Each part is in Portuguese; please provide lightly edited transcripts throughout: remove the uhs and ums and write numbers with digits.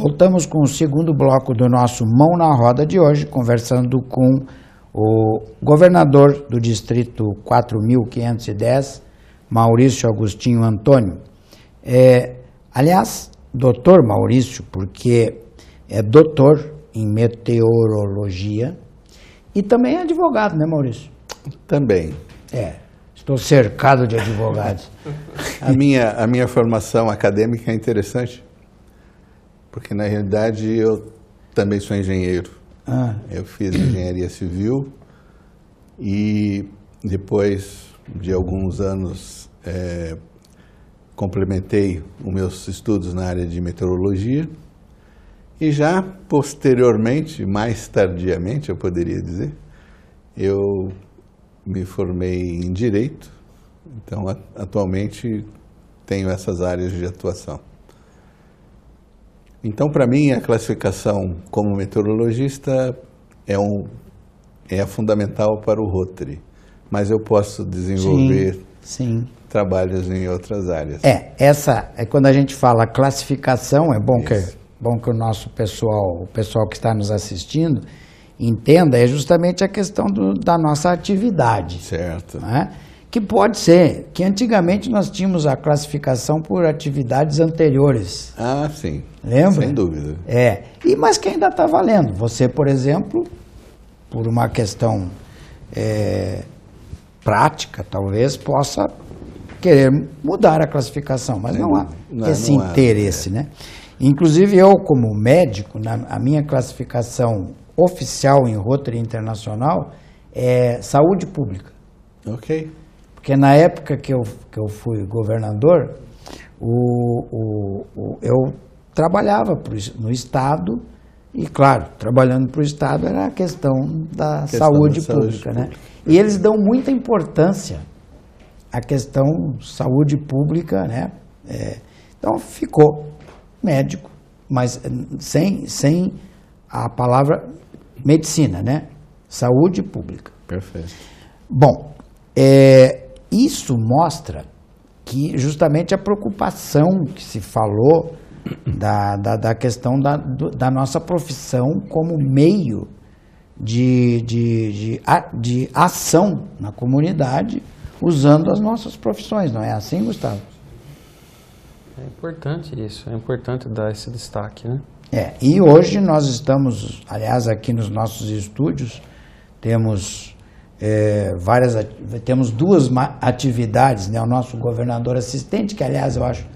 Voltamos com o segundo bloco do nosso Mão na Roda de hoje, conversando com o governador do Distrito 4.510, Maurício Agostinho Antônio. Aliás, doutor Maurício, porque é doutor em meteorologia e também é advogado, né, Maurício? Também. Estou cercado de advogados. A minha formação acadêmica é interessante, porque na realidade eu também sou engenheiro. Eu fiz engenharia civil e depois de alguns anos complementei os meus estudos na área de meteorologia e já posteriormente, mais tardiamente eu poderia dizer, eu me formei em Direito, então atualmente tenho essas áreas de atuação. Então, para mim, a classificação como meteorologista é fundamental para o Rotary, mas eu posso desenvolver trabalhos em outras áreas. Essa é quando a gente fala classificação, é bom que o nosso pessoal, o pessoal que está nos assistindo, entenda, é justamente a questão da nossa atividade. Certo. Né? Que pode ser, que antigamente nós tínhamos a classificação por atividades anteriores. Ah, sim. Lembra? Sem dúvida. Mas que ainda está valendo. Você, por exemplo, por uma questão prática, talvez possa querer mudar a classificação, mas não há esse interesse, né? Inclusive eu, como médico, a minha classificação oficial em Rotary Internacional é saúde pública. Ok. Porque na época que eu fui governador, eu trabalhava no Estado e, claro, trabalhando para o Estado era a questão da saúde pública, né? E eles dão muita importância à questão saúde pública, né? Então ficou médico, mas sem a palavra medicina, né? Saúde pública. Perfeito. Bom, isso mostra que justamente a preocupação que se falou da questão da nossa profissão como meio de ação na comunidade usando as nossas profissões, não é assim, Gustavo? É importante isso, é importante dar esse destaque, né? E hoje nós estamos, aliás, aqui nos nossos estúdios, temos temos duas atividades, né? O nosso governador assistente, que aliás eu acho,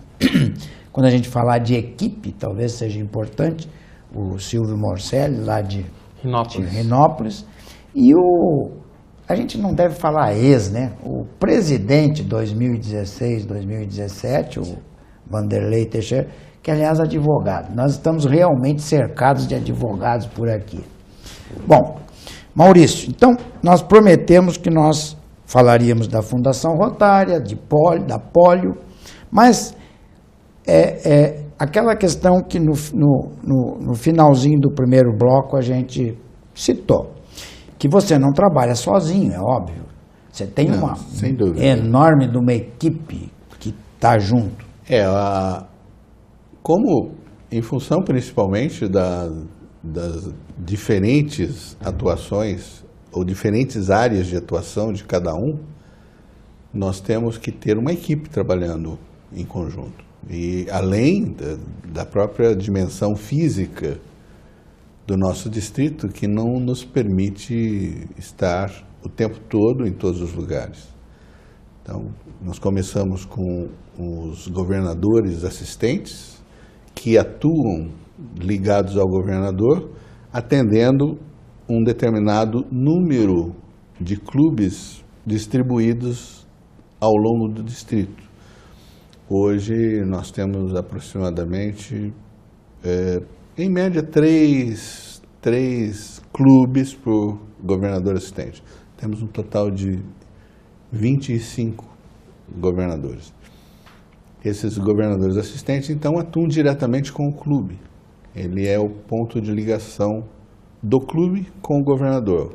quando a gente falar de equipe, talvez seja importante, o Silvio Morcelli, lá de Rinópolis, e a gente não deve falar né? O presidente 2016-2017, o Vanderlei Teixeira, que aliás é advogado. Nós estamos realmente cercados de advogados por aqui. Bom, Maurício, então nós prometemos que nós falaríamos da Fundação Rotária, da Polio, mas aquela questão que no finalzinho do primeiro bloco a gente citou, que você não trabalha sozinho, é óbvio. Você tem uma enorme de uma equipe que está junto. Como em função principalmente das diferentes atuações ou diferentes áreas de atuação de cada um, nós temos que ter uma equipe trabalhando em conjunto. E além da própria dimensão física do nosso distrito, que não nos permite estar o tempo todo em todos os lugares. Então, nós começamos com os governadores assistentes, que atuam ligados ao governador, atendendo um determinado número de clubes distribuídos ao longo do distrito. Hoje nós temos aproximadamente, em média, três clubes por governador assistente. Temos um total de 25 governadores. Esses governadores assistentes, então, atuam diretamente com o clube. Ele é o ponto de ligação do clube com o governador.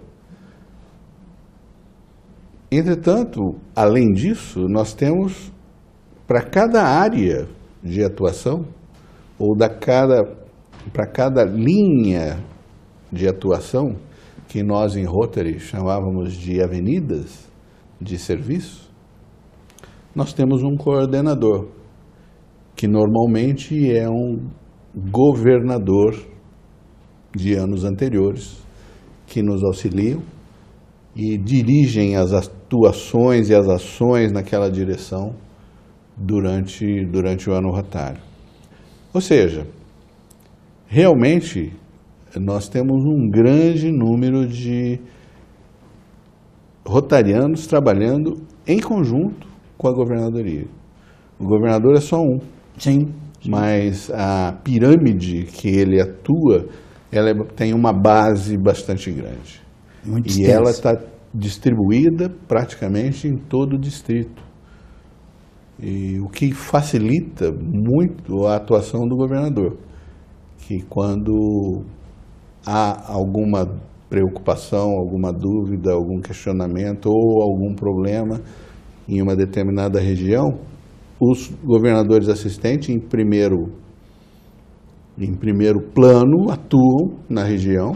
Entretanto, além disso, nós temos, para cada área de atuação, ou da cada para cada linha de atuação, que nós em Rotary chamávamos de avenidas de serviço, nós temos um coordenador, que normalmente é um governador de anos anteriores, que nos auxiliam e dirigem as atuações e as ações naquela direção durante o ano rotário. Ou seja, realmente nós temos um grande número de rotarianos trabalhando em conjunto com a governadoria. O governador é só um. Sim. Mas a pirâmide que ele atua, ela tem uma base bastante grande. Muito e extensa. ela está distribuída praticamente em todo o distrito. E o que facilita muito a atuação do governador, que quando há alguma preocupação, alguma dúvida, algum questionamento ou algum problema em uma determinada região, os governadores assistentes, em primeiro plano, atuam na região,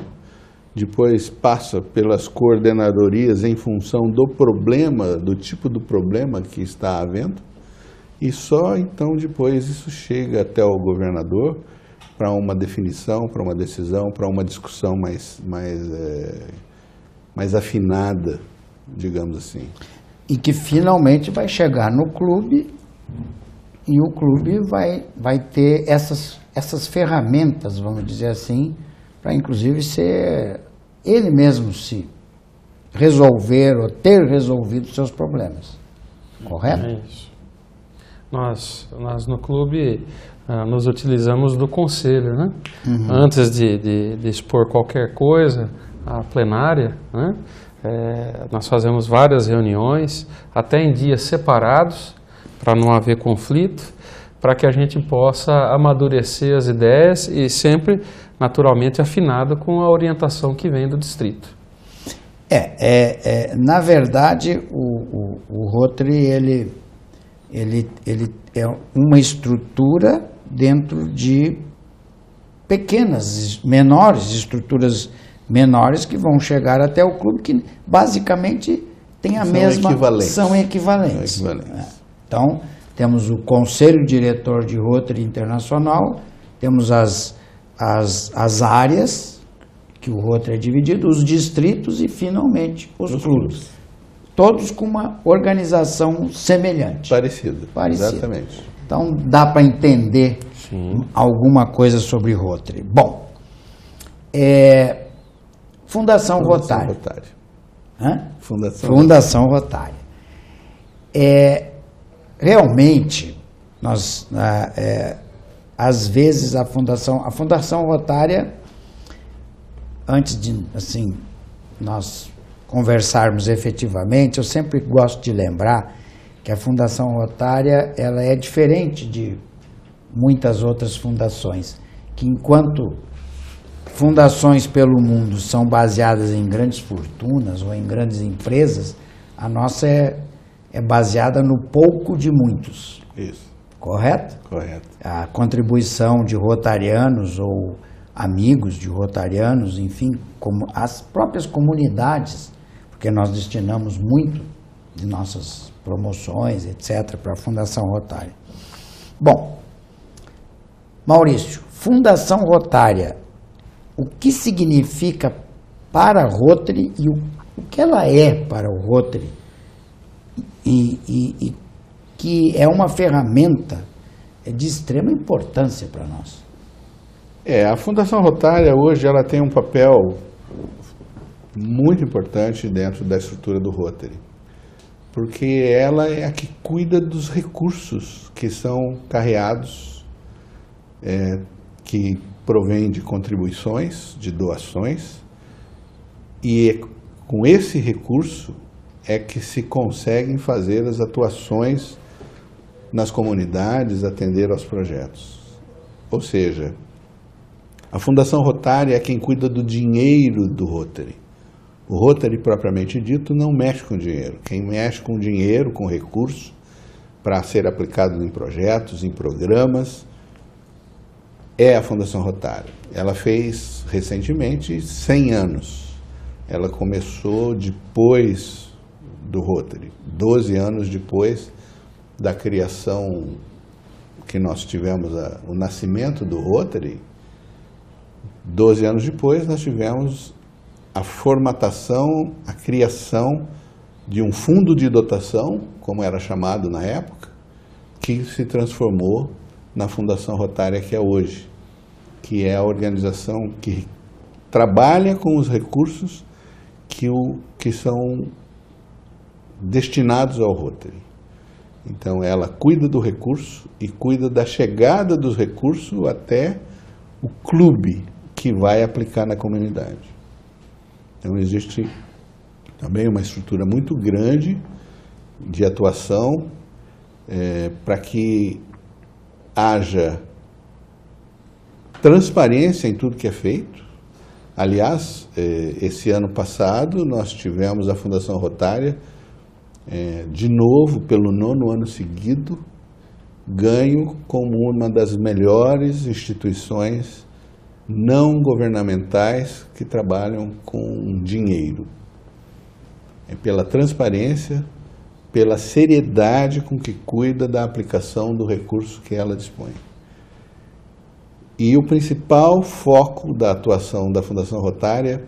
depois passa pelas coordenadorias em função do problema, do tipo do problema que está havendo, e só então depois isso chega até o governador para uma definição, para uma decisão, para uma discussão mais afinada, digamos assim. E que finalmente vai chegar no clube e o clube vai ter essas ferramentas, vamos dizer assim, para inclusive ser ele mesmo se resolver ou ter resolvido seus problemas. Correto? É isso. Nós no clube nos utilizamos do conselho, né? Uhum. Antes de expor qualquer coisa à plenária, né? Nós fazemos várias reuniões, até em dias separados, para não haver conflito, para que a gente possa amadurecer as ideias e sempre, naturalmente, afinado com a orientação que vem do distrito. Na verdade, o Rotary, ele é uma estrutura dentro de menores estruturas menores que vão chegar até o clube, que basicamente tem a mesma... São equivalentes. Então, temos o Conselho Diretor de Rotary Internacional, temos as áreas, que o Rotary é dividido, os distritos e, finalmente, os clubes. Todos com uma organização semelhante. Parecida. Exatamente. Então, dá para entender alguma coisa sobre Rotary. Bom, Fundação Rotária. Fundação Rotária. Realmente, às vezes a Fundação Rotária, antes de nós conversarmos efetivamente, eu sempre gosto de lembrar que a Fundação Rotária ela é diferente de muitas outras fundações, que enquanto fundações pelo mundo são baseadas em grandes fortunas ou em grandes empresas, a nossa é baseada no pouco de muitos. Isso. Correto? Correto. A contribuição de rotarianos ou amigos de rotarianos, enfim, como as próprias comunidades, porque nós destinamos muito de nossas promoções, etc., para a Fundação Rotária. Bom, Maurício, Fundação Rotária, o que significa para a Rotary e o que ela é para o Rotary e que é uma ferramenta de extrema importância para nós. A Fundação Rotária hoje ela tem um papel muito importante dentro da estrutura do Rotary, porque ela é a que cuida dos recursos que são carreados, que provém de contribuições, de doações, e com esse recurso é que se conseguem fazer as atuações nas comunidades, atender aos projetos. Ou seja, a Fundação Rotária é quem cuida do dinheiro do Rotary. O Rotary, propriamente dito, não mexe com dinheiro. Quem mexe com dinheiro, com recurso, para ser aplicado em projetos, em programas, é a Fundação Rotário. Ela fez recentemente 100 anos. Ela começou depois do Rotary, 12 anos depois da criação que nós tivemos, o nascimento do Rotary. 12 anos depois nós tivemos a formatação, a criação de um fundo de dotação, como era chamado na época, que se transformou na Fundação Rotária que é hoje, que é a organização que trabalha com os recursos que são destinados ao Rotary. Então ela cuida do recurso e cuida da chegada dos recursos até o clube que vai aplicar na comunidade. Então existe também uma estrutura muito grande de atuação para que haja transparência em tudo que é feito. Aliás, esse ano passado nós tivemos a Fundação Rotária de novo, pelo 9º ano seguido, ganho como uma das melhores instituições não governamentais que trabalham com dinheiro. Pela transparência, pela seriedade com que cuida da aplicação do recurso que ela dispõe. E o principal foco da atuação da Fundação Rotária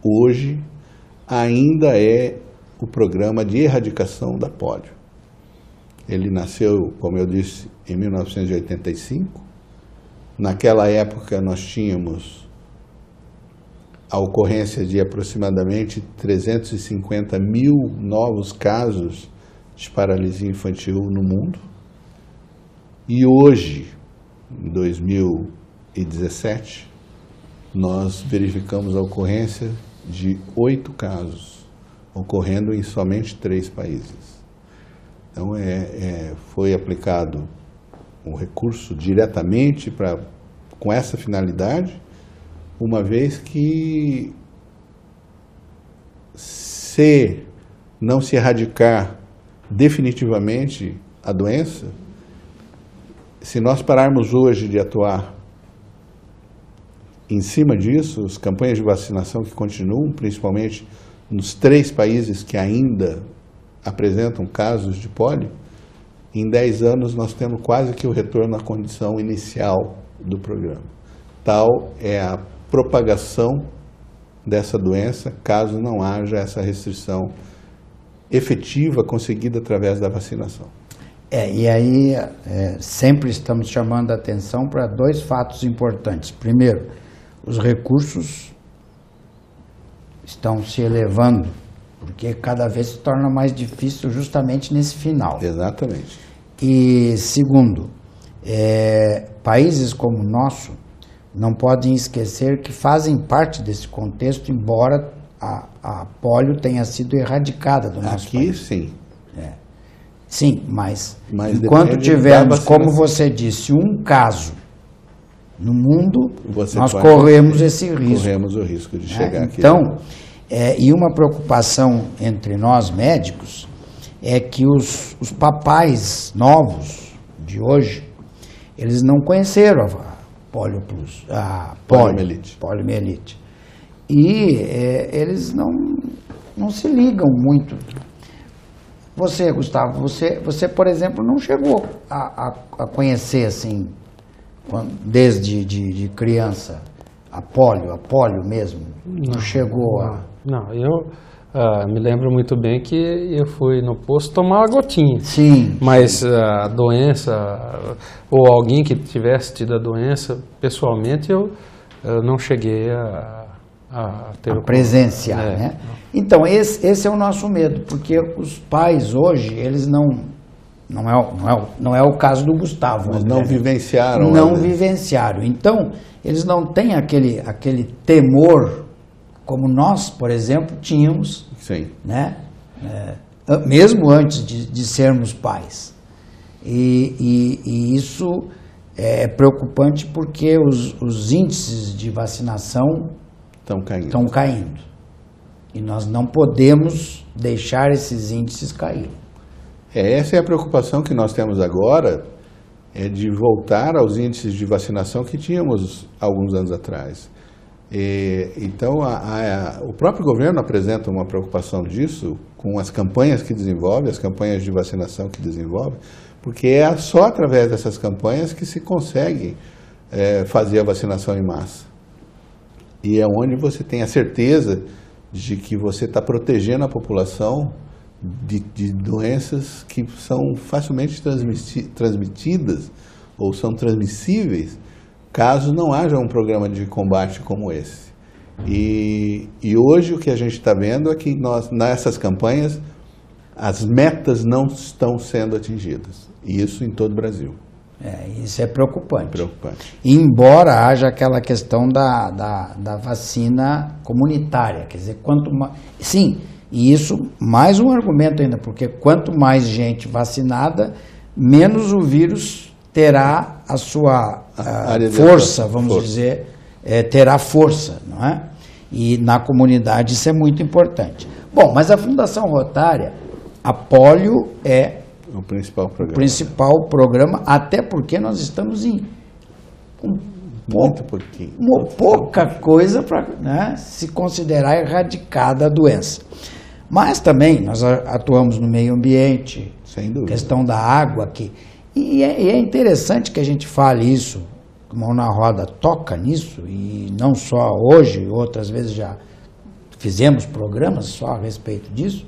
hoje ainda é o programa de erradicação da polio. Ele nasceu, como eu disse, em 1985. Naquela época nós tínhamos a ocorrência de aproximadamente 350 mil novos casos de paralisia infantil no mundo. E hoje, em 2017, nós verificamos a ocorrência de 8 casos, ocorrendo em somente 3 países. Então, foi aplicado um recurso diretamente com essa finalidade, uma vez que, se não se erradicar definitivamente a doença, se nós pararmos hoje de atuar em cima disso, as campanhas de vacinação que continuam, principalmente nos 3 países que ainda apresentam casos de polio, em 10 anos nós temos quase que o retorno à condição inicial do programa. Tal é a propagação dessa doença, caso não haja essa restrição efetiva conseguida através da vacinação. E aí sempre estamos chamando a atenção para 2 fatos importantes. Primeiro, os recursos estão se elevando, porque cada vez se torna mais difícil justamente nesse final. Exatamente. E segundo, países como o nosso não podem esquecer que fazem parte desse contexto, embora a polio tenha sido erradicada do nosso país. Aqui, sim. Sim, mas enquanto tivermos, como você disse, um caso no mundo, nós corremos esse risco. Corremos o risco de chegar aqui. Então, e uma preocupação entre nós médicos é que os papais novos de hoje, eles não conheceram a poliomielite. E eles não se ligam muito. Você, Gustavo, você, por exemplo, não chegou a conhecer, assim, desde de criança, a polio mesmo? Não chegou a... Não, eu me lembro muito bem que eu fui no posto tomar uma gotinha. Sim. Mas a doença, ou alguém que tivesse tido a doença, pessoalmente, eu não cheguei a presenciar, né? Então, esse é o nosso medo, porque os pais hoje, eles não é o caso do Gustavo. Mas não vivenciaram. Não vivenciaram. Então, eles não têm aquele temor como nós, por exemplo, tínhamos. Sim. Né? Mesmo antes de sermos pais. E isso é preocupante porque os índices de vacinação estão caindo. E nós não podemos deixar esses índices cair. Essa é a preocupação que nós temos agora, é de voltar aos índices de vacinação que tínhamos alguns anos atrás. Então, o próprio governo apresenta uma preocupação disso com as campanhas que desenvolve, as campanhas de vacinação que desenvolve, porque é só através dessas campanhas que se consegue fazer a vacinação em massa. E é onde você tem a certeza de que você está protegendo a população de doenças que são facilmente transmitidas ou são transmissíveis caso não haja um programa de combate como esse. E hoje o que a gente está vendo é que nessas campanhas, as metas não estão sendo atingidas. E isso em todo o Brasil. Isso é preocupante. Preocupante. Embora haja aquela questão da vacina comunitária. Quer dizer, quanto mais... Sim, e isso mais um argumento ainda, porque quanto mais gente vacinada, menos o vírus terá a sua força, vamos dizer, terá força, não é? E na comunidade isso é muito importante. Bom, mas a Fundação Rotária, a polio é o principal programa, até porque nós estamos em pouca coisa para se considerar erradicada a doença. Mas também nós atuamos no meio ambiente, sem dúvida, questão da água aqui. E é interessante que a gente fale isso, que Mão na Roda toca nisso, e não só hoje, outras vezes já fizemos programas só a respeito disso,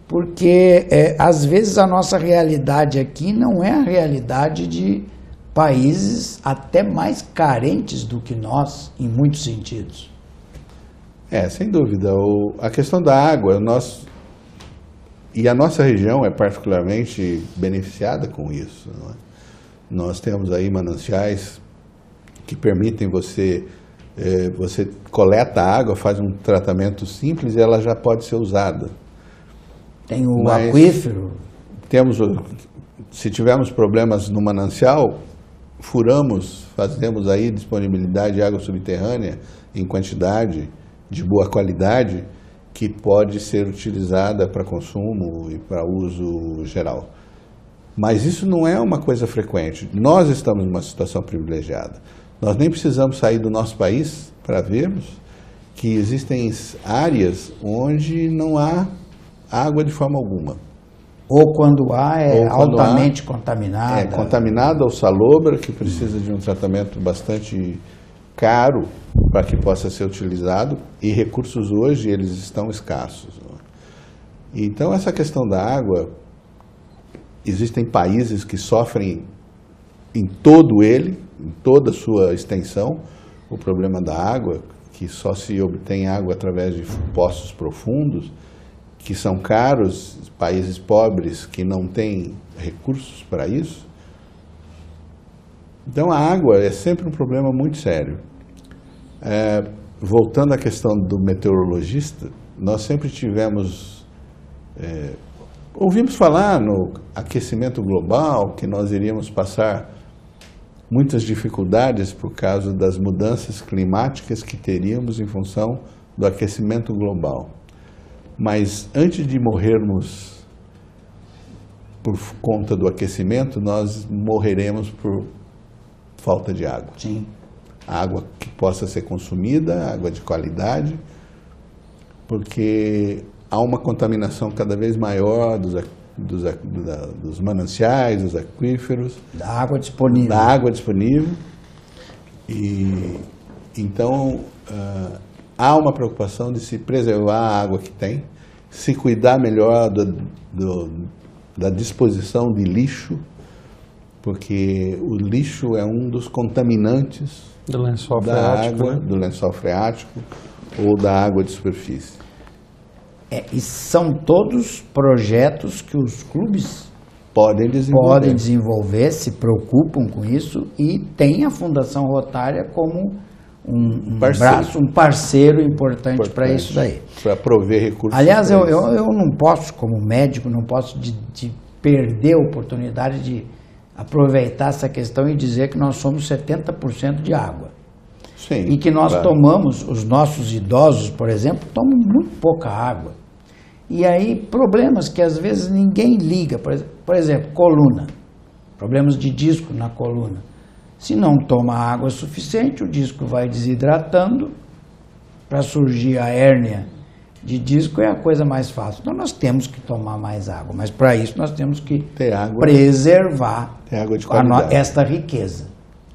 porque às vezes a nossa realidade aqui não é a realidade de países até mais carentes do que nós, em muitos sentidos. Sem dúvida. A questão da água, e a nossa região é particularmente beneficiada com isso. Não é? Nós temos aí mananciais que permitem você coleta a água, faz um tratamento simples e ela já pode ser usada. Tem o aquífero. Se tivermos problemas no manancial, fazemos aí disponibilidade de água subterrânea em quantidade, de boa qualidade, que pode ser utilizada para consumo e para uso geral. Mas isso não é uma coisa frequente. Nós estamos numa situação privilegiada. Nós nem precisamos sair do nosso país para vermos que existem áreas onde não há água de forma alguma. Ou quando há, altamente contaminada. Contaminada ou salobra, que precisa de um tratamento bastante caro para que possa ser utilizado, e recursos hoje eles estão escassos. Então essa questão da água, existem países que sofrem em toda a sua extensão, o problema da água, que só se obtém água através de poços profundos, que são caros, países pobres que não têm recursos para isso. Então a água é sempre um problema muito sério. Voltando à questão do meteorologista, nós sempre ouvimos falar no aquecimento global, que nós iríamos passar muitas dificuldades por causa das mudanças climáticas que teríamos em função do aquecimento global. Mas antes de morrermos por conta do aquecimento, nós morreremos por falta de água. Sim. Água que possa ser consumida, água de qualidade, porque há uma contaminação cada vez maior dos mananciais, dos aquíferos. Da água disponível. Da água disponível. E então há uma preocupação de se preservar a água que tem, se cuidar melhor da disposição de lixo, porque o lixo é um dos contaminantes do lençol da freático, água, do lençol freático ou da água de superfície. E são todos projetos que os clubes podem desenvolver, se preocupam com isso, e tem a Fundação Rotária como um parceiro importante para isso daí. Para prover recursos. Aliás, eu não posso, como médico, de perder a oportunidade de aproveitar essa questão e dizer que nós somos 70% de água. Sim, e que nós tomamos, os nossos idosos, por exemplo, tomam muito pouca água. E aí, problemas que às vezes ninguém liga, por exemplo, coluna. problemas de disco na coluna. Se não toma água suficiente, o disco vai desidratando, para surgir a hérnia de disco é a coisa mais fácil. Então nós temos que tomar mais água, mas para isso nós temos que preservar esta riqueza.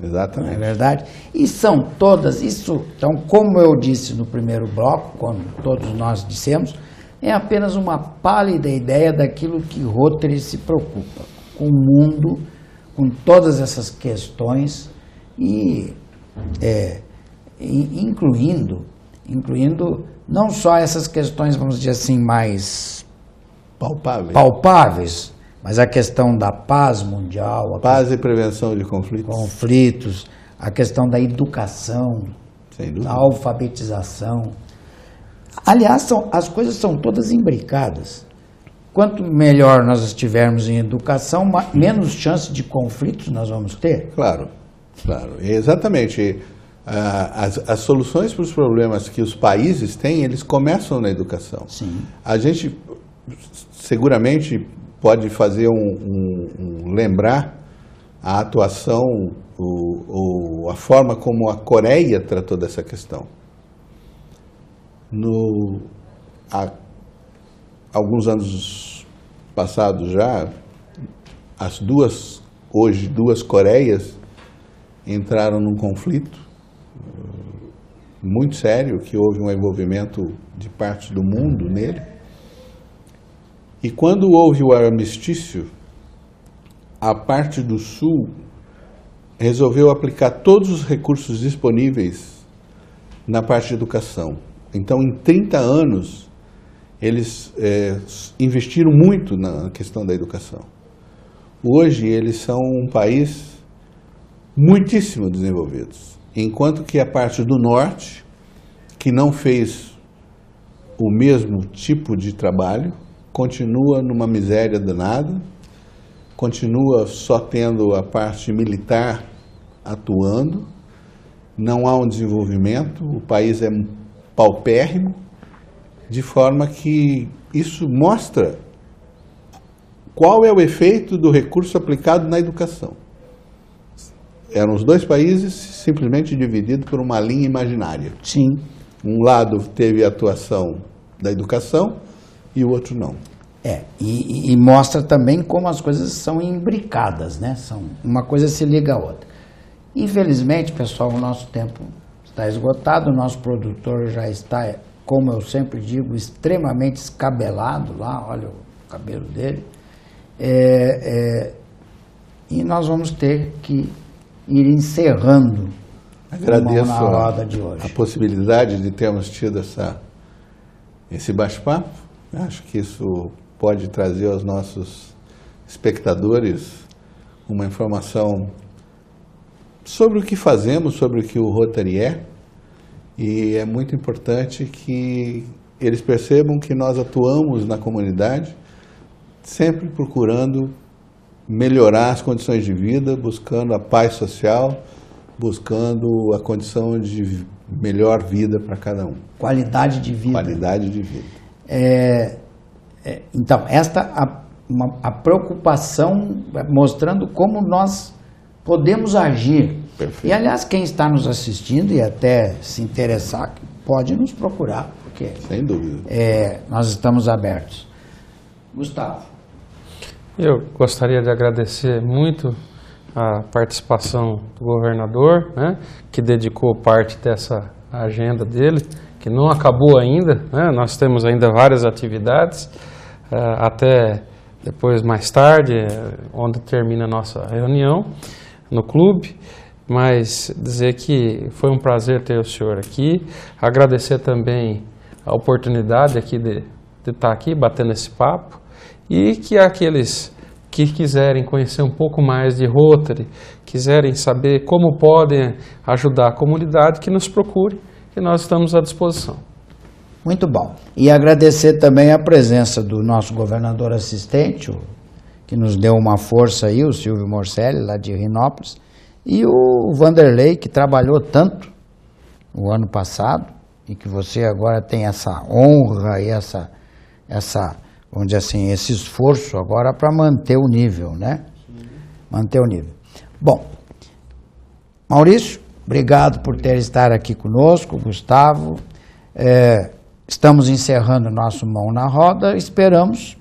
Exatamente. Não é verdade? E são todas, então como eu disse no primeiro bloco, como todos nós dissemos, é apenas uma pálida ideia daquilo que Rotary se preocupa, com o mundo, com todas essas questões e incluindo não só essas questões, vamos dizer assim, mais palpáveis, mas a questão da paz mundial, paz e prevenção de conflitos, a questão da educação, da alfabetização. Aliás, as coisas são todas imbricadas. Quanto melhor nós estivermos em educação, menos chance de conflitos nós vamos ter. Claro. Exatamente. As soluções para os problemas que os países têm, eles começam na educação. Sim. A gente seguramente pode fazer lembrar a atuação ou a forma como a Coreia tratou dessa questão. Há alguns anos passados já, hoje duas Coreias entraram num conflito muito sério, que houve um envolvimento de parte do mundo nele. E quando houve o armistício, a parte do Sul resolveu aplicar todos os recursos disponíveis na parte de educação. Então, em 30 anos, eles investiram muito na questão da educação. Hoje, eles são um país muitíssimo desenvolvido, enquanto que a parte do Norte, que não fez o mesmo tipo de trabalho, continua numa miséria danada, continua só tendo a parte militar atuando, não há um desenvolvimento, o país é paupérrimo, de forma que isso mostra qual é o efeito do recurso aplicado na educação. Eram os dois países simplesmente divididos por uma linha imaginária. Sim. Um lado teve a atuação da educação e o outro não. E mostra também como as coisas são imbricadas, né? Uma coisa se liga à outra. Infelizmente, pessoal, o nosso tempo está esgotado, o nosso produtor já está, como eu sempre digo, extremamente escabelado lá, olha o cabelo dele. E nós vamos ter que ir encerrando. Agradeço na roda de hoje. A possibilidade de termos tido esse bate-papo. Acho que isso pode trazer aos nossos espectadores uma informação sobre o que fazemos, sobre o que o Rotary é. E é muito importante que eles percebam que nós atuamos na comunidade, sempre procurando melhorar as condições de vida, buscando a paz social, buscando a condição de melhor vida para cada um. Qualidade de vida. Qualidade de vida. Então, a preocupação mostrando como nós podemos agir. Perfeito. E, aliás, quem está nos assistindo e até se interessar, pode nos procurar, porque sem dúvida. Nós estamos abertos. Gustavo. Eu gostaria de agradecer muito a participação do governador, né, que dedicou parte dessa agenda dele, que não acabou ainda, né, nós temos ainda várias atividades, até depois mais tarde, onde termina a nossa reunião no clube, mas dizer que foi um prazer ter o senhor aqui, agradecer também a oportunidade aqui de estar aqui batendo esse papo, e que aqueles que quiserem conhecer um pouco mais de Rotary, quiserem saber como podem ajudar a comunidade, que nos procure, que nós estamos à disposição. Muito bom. E agradecer também a presença do nosso governador assistente, que nos deu uma força aí, o Silvio Morcelli, lá de Rinópolis, e o Vanderlei, que trabalhou tanto o ano passado, e que você agora tem essa honra e essa vamos dizer assim, esse esforço agora para manter o nível, né? manter o nível. Bom, Maurício, obrigado por estar aqui conosco, Gustavo. Estamos encerrando o nosso Mão na Roda. Esperamos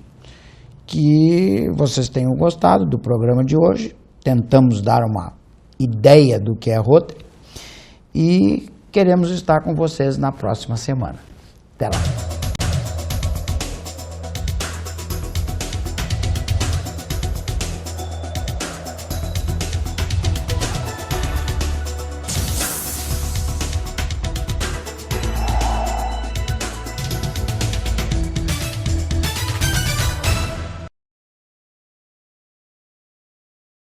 que vocês tenham gostado do programa de hoje. Tentamos dar uma ideia do que é Rotary e queremos estar com vocês na próxima semana. Até lá.